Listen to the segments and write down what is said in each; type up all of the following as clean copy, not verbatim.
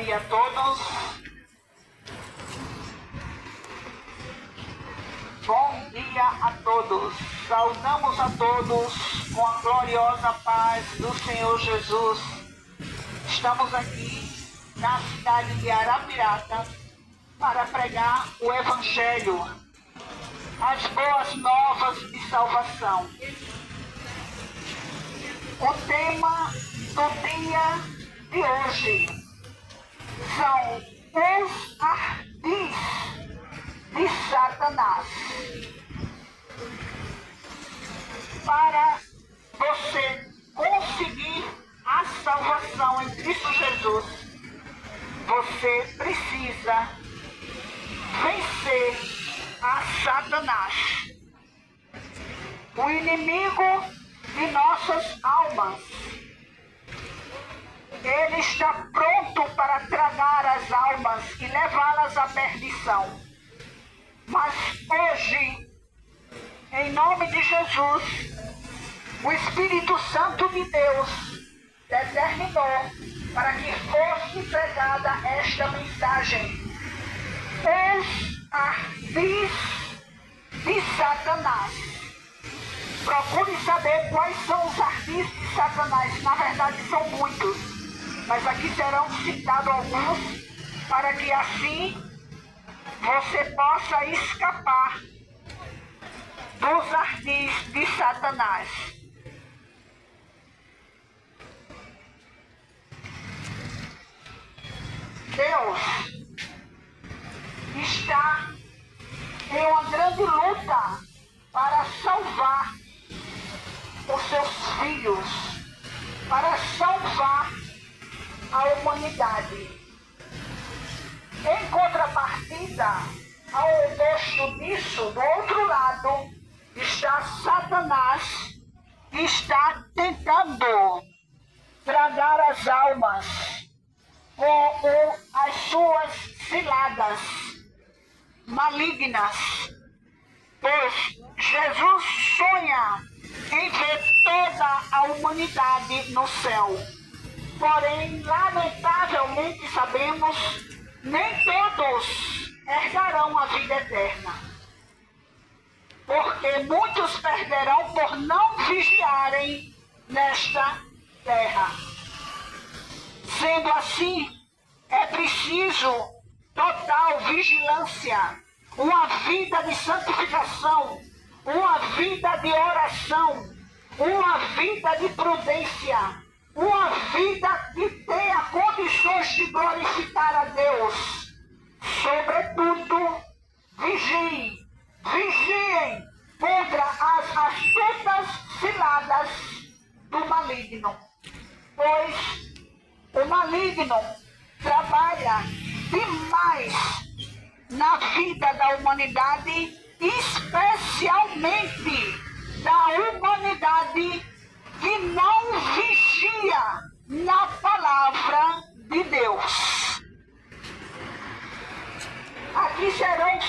dia a todos. Bom dia a todos. Saudamos a todos com a gloriosa paz do Senhor Jesus. Estamos aqui na cidade de Arapiraca para pregar o Evangelho, as boas novas de salvação. O tema do dia de hoje são os ardis de Satanás. Para você conseguir a salvação em Cristo Jesus, você precisa vencer a Satanás, o inimigo de nossas almas. Ele está pronto para tragar as almas e levá-las à perdição. Mas hoje, em nome de Jesus, o Espírito Santo de Deus determinou para que fosse pregada esta mensagem: os ardis de Satanás. Procure saber quais são os ardis de Satanás. Na verdade, são muitos, mas aqui serão citados alguns para que assim você possa escapar dos ardis de Satanás. Deus está em uma grande luta para salvar os seus filhos, para salvar a humanidade. Em contrapartida, ao oposto disso, do outro lado, está Satanás, que está tentando tragar as almas com as suas ciladas malignas. Pois Jesus sonha em ver toda a humanidade no céu. Porém, lamentavelmente sabemos, nem todos herdarão a vida eterna. Porque muitos perderão por não vigiarem nesta terra. Sendo assim, é preciso total vigilância, uma vida de santificação, uma vida de oração, uma vida de prudência, uma vida que tenha condições de glorificar a Deus. Sobretudo, vigiem contra as astutas ciladas do maligno, pois o maligno trabalha demais na vida da humanidade, especialmente da humanidade que não vigia na palavra de Deus. Aqui serão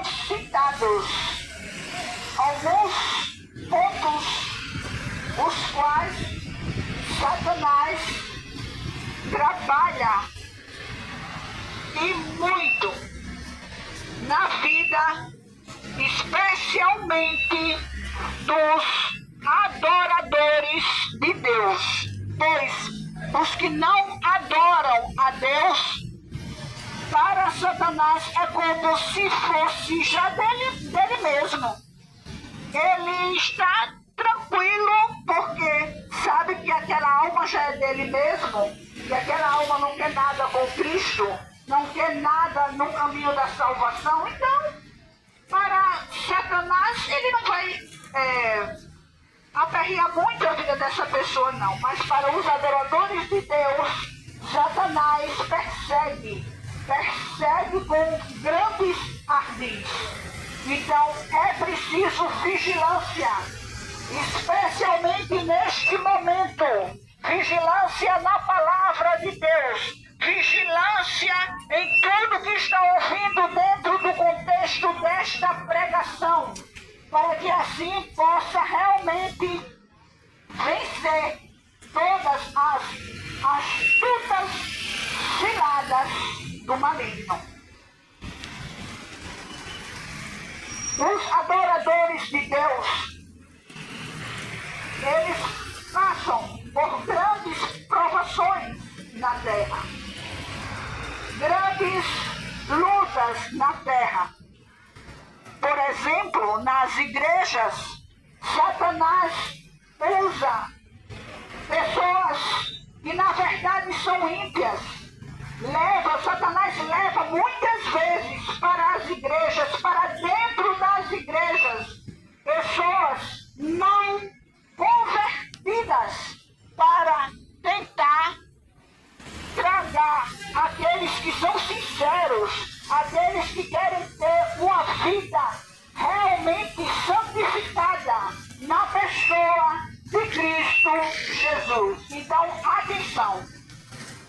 citados alguns pontos os quais Satanás trabalha e muito na vida, especialmente dos adoradores de Deus. Pois os que não adoram a Deus, para Satanás é como se fosse já dele mesmo. Ele está tranquilo porque sabe que aquela alma já é dele mesmo, e aquela alma não quer nada com Cristo, não quer nada no caminho da salvação. Então, para Satanás, ele não vai aperrear muito a vida dessa pessoa, não. Mas para os adoradores de Deus, Satanás persegue com grandes ardis. Então, é preciso vigilância, especialmente neste momento. Vigilância na palavra de Deus, vigilância em tudo que está ouvindo dentro do contexto desta pregação, para que assim possa realmente vencer todas as do maligno. Os adoradores de Deus, eles passam por grandes provações na terra, grandes lutas na terra. Por exemplo, nas igrejas, Satanás usa pessoas que na verdade são ímpias. Satanás leva muitas vezes para as igrejas, para dentro das igrejas, pessoas não convertidas para tentar tragar aqueles que são sinceros, aqueles que querem ter uma vida realmente santificada na pessoa de Cristo Jesus. Então, atenção.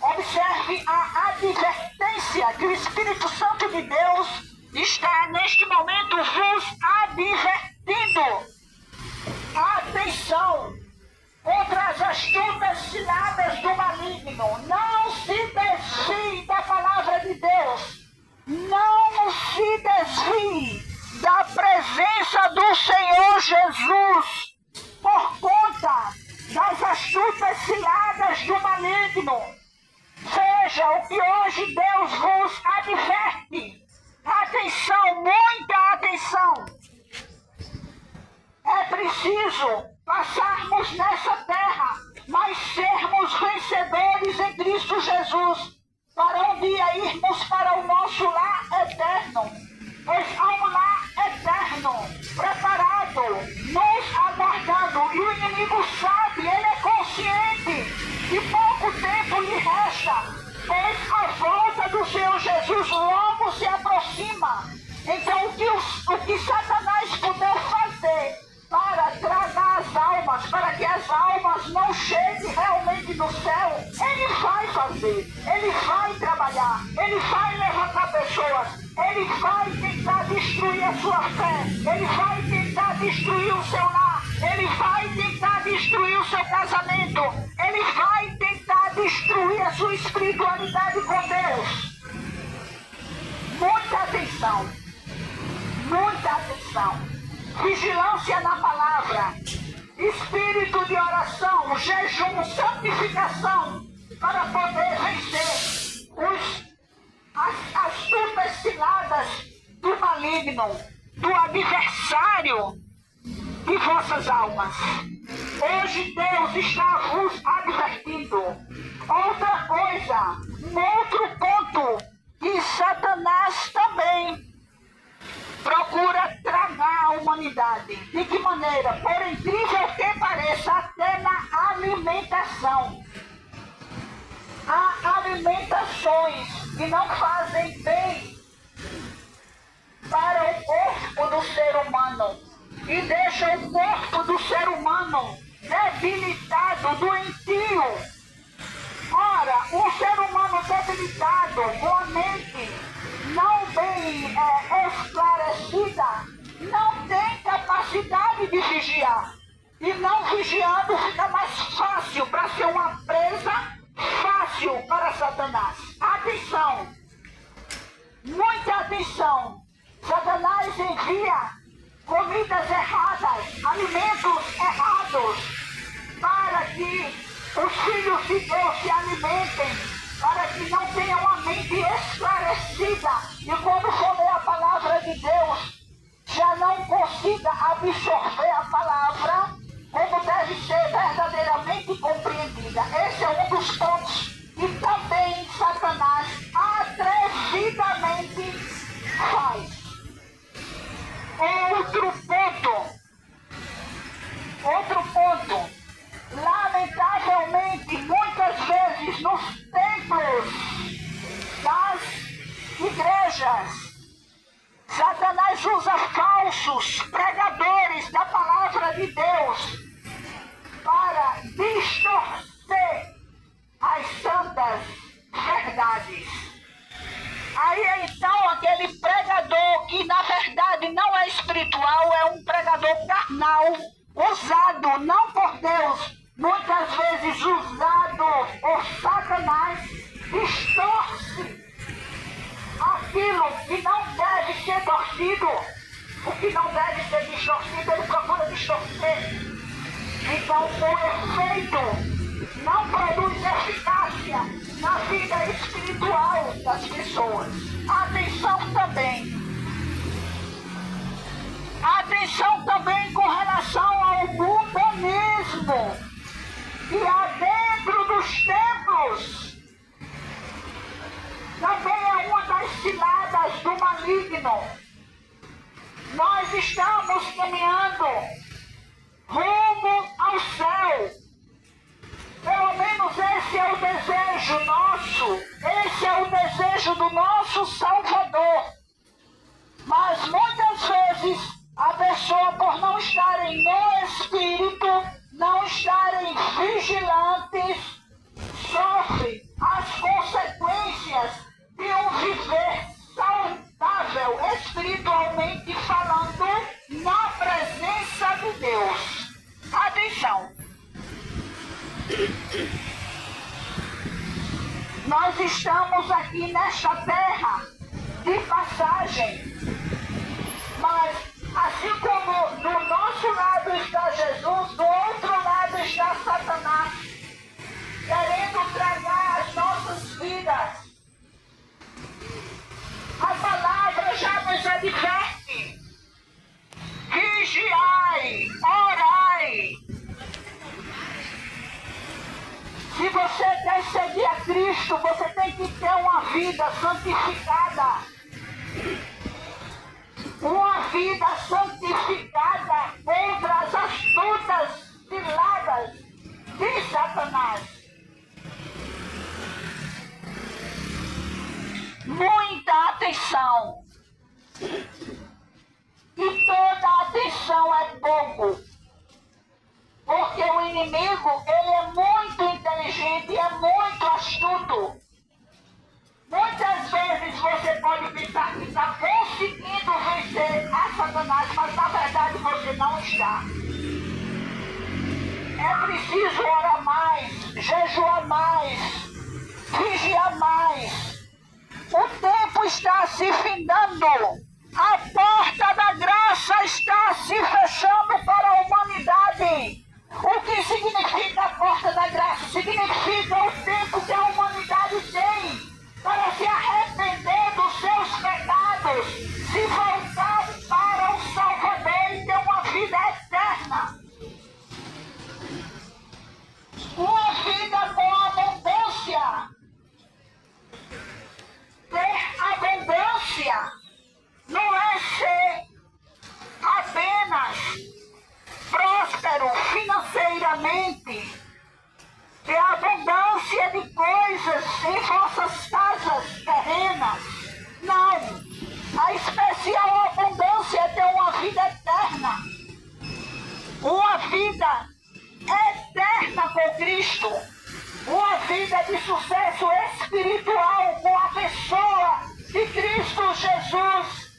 Observe a advertência que o Espírito Santo de Deus está neste momento vos advertindo. Atenção contra as astutas ciladas do maligno. Não se desvie da palavra de Deus. Não se desvie da presença do Senhor Jesus por conta das astutas ciladas do maligno. Veja o que hoje Deus vos adverte. Atenção, muita atenção. É preciso passarmos nessa terra, mas sermos vencedores em Cristo Jesus, para um dia irmos para o nosso lar eterno. Pois há um lar eterno preparado, nos aguardando. E o inimigo sabe, ele é consciente que pouco tempo lhe resta, pois a volta do Senhor Jesus logo se aproxima. Então o que Satanás puder fazer para tragar as almas, para que as almas não cheguem realmente no céu, ele vai fazer, ele vai trabalhar, ele vai levantar pessoas, ele vai tentar destruir a sua fé, ele vai tentar destruir o seu lar, ele vai tentar destruir o seu casamento, ele vai tentar destruir a sua espiritualidade com Deus. Muita atenção, muita atenção. Vigilância na palavra, espírito de oração, jejum, santificação, para poder vencer as astutas ciladas do maligno, do adversário de vossas almas. Hoje Deus está vos advertindo. Outra coisa, um outro ponto, que Satanás também procura tragar a humanidade. De que maneira? Por incrível que pareça, até na alimentação. Há alimentações que não fazem bem para o corpo do ser humano e deixam o corpo do ser humano debilitado, doentio. Ora, um ser humano debilitado, com a mente não bem esclarecida, não tem capacidade de vigiar. E não vigiando fica mais fácil para ser uma presa fácil para Satanás. Atenção! Muita atenção! Satanás envia comidas erradas, alimentos errados, para que os filhos de Deus se alimentem, para que não tenham a mente esclarecida e quando for ler a palavra de Deus, já não consiga absorver a palavra como deve ser verdadeiramente compreendida. Esse é um dos pontos que também Satanás atrevidamente faz. Outro ponto, lamentavelmente, muitas vezes nos templos das igrejas, Satanás usa falsos pregadores da palavra de Deus para distorcer as santas verdades. Aí então aquele pregador que na verdade não é espiritual, é um pregador carnal, usado não por Deus, muitas vezes usado por Satanás, distorce aquilo que não deve ser torcido, o que não deve ser distorcido, ele procura distorcer. Então, o efeito não produz eficácia na vida espiritual das pessoas. Atenção também. Atenção também com relação ao mundanismo que há dentro dos templos. Também é uma das ciladas do maligno. Nós estamos caminhando rumo ao céu. Pelo menos esse é o desejo nosso. Esse é o desejo do nosso Salvador. Mas muitas vezes a pessoa, por não estarem no Espírito, não estarem vigilantes, sofre as consequências de um viver saudável, espiritualmente falando, na presença de Deus. Atenção! Nós estamos aqui nesta terra de passagem, mas assim como do nosso lado está Jesus, do outro lado está Satanás, querendo tragar as nossas vidas. A palavra já nos adverte: vigiai, orai. Se você quer seguir a Cristo, você tem que ter uma vida santificada. Uma vida santificada contra as astutas ciladas de Satanás. Muita atenção. E toda atenção é pouco. Porque o inimigo, ele é muito inteligente e é muito astuto. Muitas vezes você pode pensar que está conseguindo vencer a Satanás, mas na verdade você não está. É preciso orar mais, jejuar mais, vigiar mais. O tempo está se findando. A porta da graça está se fechando para a humanidade. O que significa a porta da graça? Significa o tempo que a humanidade tem para se arrepender dos seus pecados, se voltar para o Salvador e ter uma vida eterna. Uma vida com abundância. Ter abundância não é ser apenas próspero financeiramente. Ter abundância de coisas em vossas casas terrenas. Não. A especial abundância é ter uma vida eterna. Uma vida eterna com Cristo. Uma vida de sucesso espiritual com a pessoa de Cristo Jesus.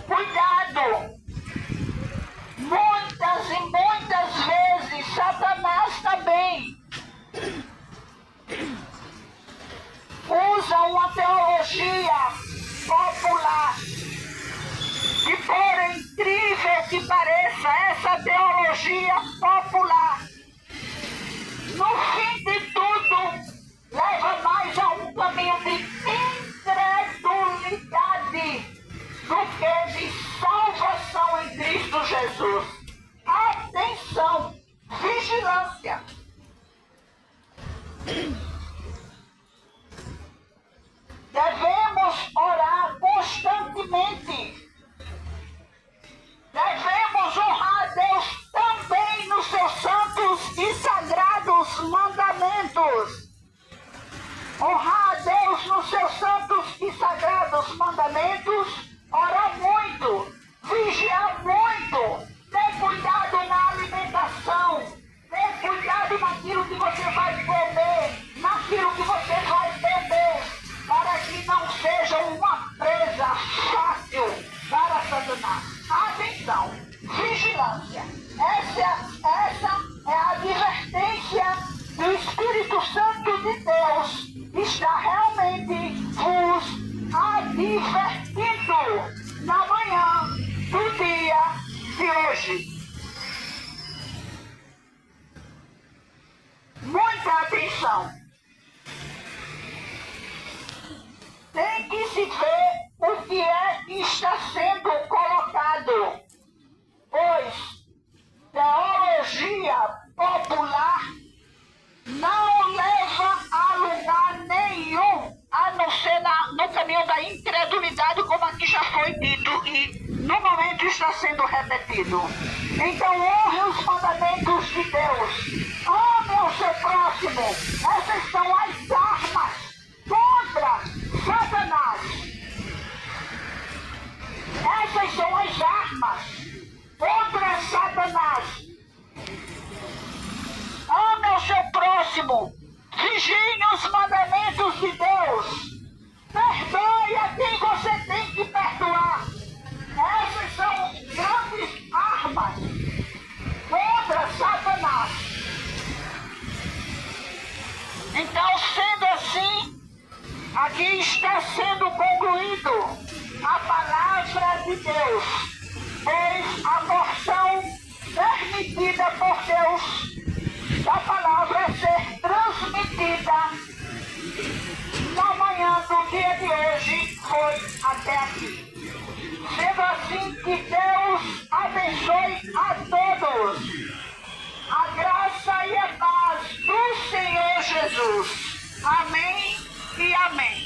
Cuidado! Muitas e muitas vezes Satanás também usa uma teologia popular. E por incrível que pareça, essa teologia popular, no fim de tudo, leva mais a um caminho de incredulidade do que de salvação em Cristo Jesus. Atenção, vigilância. Devemos orar constantemente. Devemos honrar a Deus também nos seus santos e sagrados mandamentos. Honrar a Deus nos seus santos e sagrados mandamentos, orar muito, vigiar muito, ter cuidado na alimentação, ter cuidado naquilo que você vai comer, naquilo que você vai beber, para que não seja uma presa fácil para Satanás. Atenção, vigilância. Essa é a advertência do Espírito Santo de Deus e está realmente vos advertindo na manhã do dia de hoje. Muita atenção. Tem que se ver o que é que está sendo colocado, pois teologia popular não leva a lugar nenhum, a não ser no caminho da incredulidade, como aqui já foi dito e no momento está sendo repetido. Então honre os mandamentos de Deus, ame o seu próximo. Essas são as armas contra Satanás. Essas são as armas contra Satanás. Ame o seu próximo, vigie os mandamentos de Deus, perdoe a quem você tem que perdoar. Essas são grandes armas contra Satanás. Então, sendo assim, aqui está sendo concluído a palavra de Deus, pois a porção permitida por Deus da palavra ser transmitida na manhã do dia de hoje foi até aqui. Sendo assim, que Deus abençoe a todos. A graça e a paz do Senhor Jesus. Amém e amém.